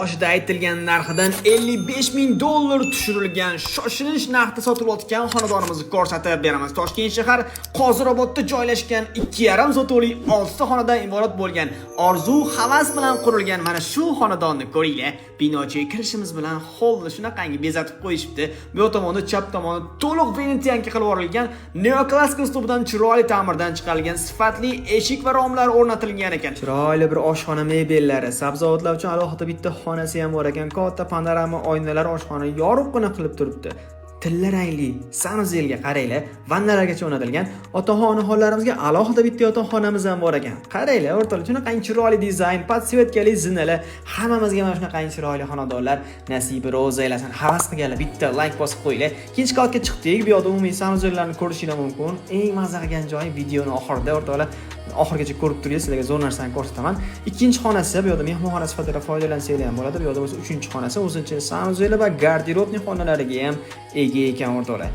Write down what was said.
Boshida aytilgan narxidan $55,000 tushirilgan shoshilinch narxda sotilayotgan xonadonimizni ko'rsatib beramiz. Toshkent shahar Qozirobodda joylashgan 2,5 sotuvli 6 ta xonadan iborat bo'lgan orzu havas bilan qurilgan mana shu xonadonni ko'ringlar. Binochiga kirishimiz bilan holni shunaqangi bezatib qo'yishibdi. Bu tomoni chap tomoni to'liq venetiyanka qilib yuborilgan, neoklassik uslubidan chiroyli ta'mirdan chiqarilgan sifatli eshik va romlar o'rnatilgan ekan. Chiroyli bir oshxona mebellari, sabzavotlar uchun alohida bitta xonasi ham bor ekan. Katta panorama oynalar oshxona yorug'gina qilib turibdi. Tilla rangli sanuzelga qaranglar, vannalargacha o'rnatilgan. Otaxonaxonlarimizga alohida bitta yotoqxonamiz ham bor ekan. Qaranglar, o'rtalar shunaqangi chiroyli dizayn, podsvetkali zinalar, hammamizga mana shunaqangi chiroyli xonadonlar nasibi ro'za aylasin. Havas qilganlar bitta like bosib qo'yinglar. Ikkinchi qavatga chiqdik. Bu yoqda umumiy sanuzellarni ko'rishingiz mumkin. Eng mazza qilgan joyi videoni oxirida o'rtalar oxirgacha ko'rib turasiz, sizlarga zo'r narsani ko'rsataman. Ikkinchi xonasi, bu yoqda mehmonxona sifatida foydalansanglar ham bo'ladi. Bu yoqda bo'lsa uchinchi xonasi, o'zincha sanuzeli va garderobni xonalariga ham ega ekan o'rtoqlar.